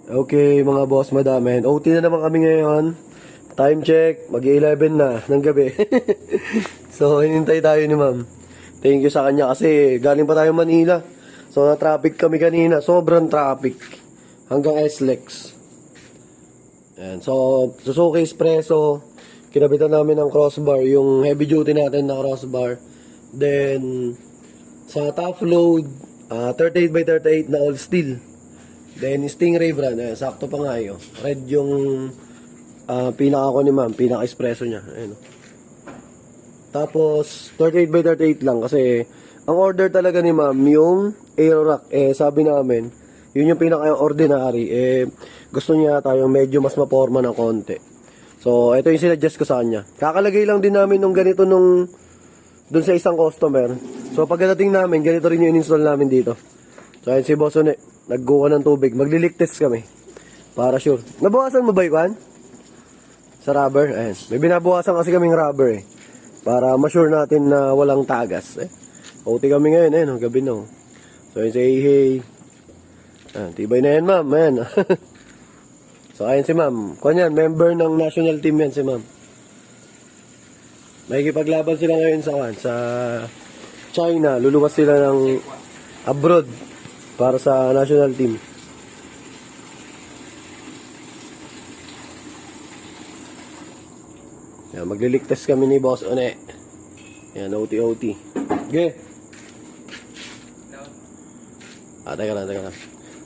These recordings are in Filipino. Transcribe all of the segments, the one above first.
Okay, mga boss, madamen. OT na naman kami ngayon. Time check, mag-11 na ng gabi. So, hinintay tayo ni ma'am. Thank you sa kanya kasi galing pa tayo Manila. So, na-traffic kami kanina. Sobrang traffic. Hanggang SLEX. Ayan. So, Suzuki Espresso. Kinabitan namin ng crossbar. Yung heavy duty natin na crossbar. Then, sa top load, 38 by 38 na all steel. Then, Stingray brand. Sakto pa nga yun. Red yung pinaka ko ni ma'am. Pinaka-espresso niya. Ayan. Tapos, 38 by 38 lang. Kasi, ang order talaga ni ma'am, yung Aerorack. Sabi namin, yun yung pinaka-ordinary. Gusto niya tayo medyo mas maporma ng konti. So, ito yung sinadjust ko sa kanya. Kakalagay lang din namin nung ganito nung dun sa isang customer. So, pagdating namin, ganito rin yung in-install namin dito. So, ayan si Boss Une. Nagguha ng tubig. Magli-leak test kami. Para sure. Nabawasan mo ba yun? Sa rubber? Ayan. May binabawasan kasi kaming rubber para ma-sure natin na walang tagas. OT kami ngayon. Ayan, gabi na. So, ayan si hey. Ayan, tibay na yan, ma'am. Ayan. So, ayan si ma'am. Kunyan, member ng national team yan si ma'am. Makikipaglaban sila ngayon sa China. Luluwas sila ng abroad. Para sa national team. Yan, magli-leak test kami ni Boss One. Yan, OT. Okay. Teka lang.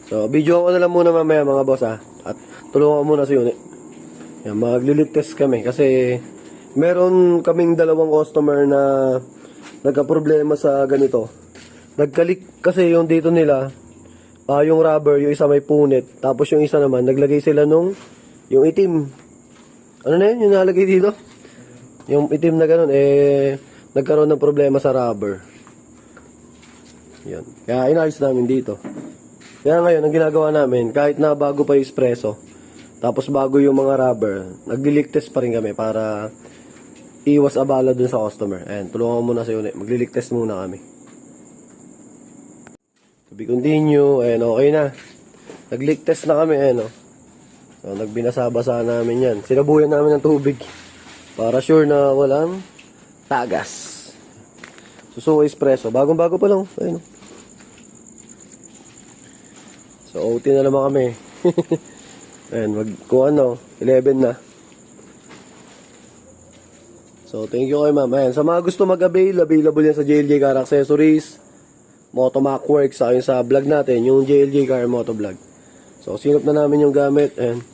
So, video ko na lang muna mamaya mga boss At tulungan ko muna si Une. Yan, magli-leak test kami. Kasi, meron kaming dalawang customer na nagka-problema sa ganito. Nagkalik kasi yung dito nila. Yung rubber, yung isa may punit. Tapos yung isa naman, naglagay sila nung yung itim. Ano na yun? Yung nalagay dito? Yung itim na ganun, nagkaroon ng problema sa rubber. Yan. Kaya inayos namin dito. Kaya ngayon, ang ginagawa namin, kahit na bago pa yung espresso, tapos bago yung mga rubber, nagli-leak test pa rin kami para iwas abala dun sa customer. Ayan, tulungan ko muna sa Une. Magli-leak test muna kami. To be continue. Ayan, okay na. Nag-leak test na kami. Ayan, So, nagbinasa-basa namin yan. Sinabuyan namin ng tubig. Para sure na walang tagas. Suzuki Espresso. Bagong-bago pa lang. Ayan, So, OT na naman kami. Ayan, kung 11 na. So, thank you kay ma'am. Ayan, sa mga gusto mag-avail, available yan sa JLJ Car Accessories. Motomac Works sa vlog natin, yung JLJ Car Moto Vlog. So, sinop na namin yung gamit. Ayan.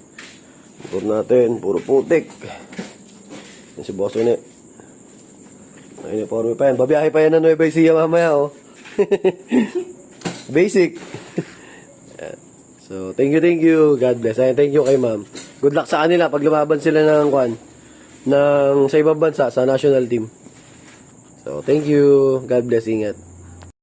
Motor natin, puro putik. Yan si Boss Une. Ayun, puro pa yan. Babiyahe pa yan na Nueva Ecija mamaya, Basic. So, thank you. God bless. Ayan, thank you kay ma'am. Good luck sa kanila pag lumaban sila ng sa ibang bansa, sa national team. So, thank you. God bless. Ingat.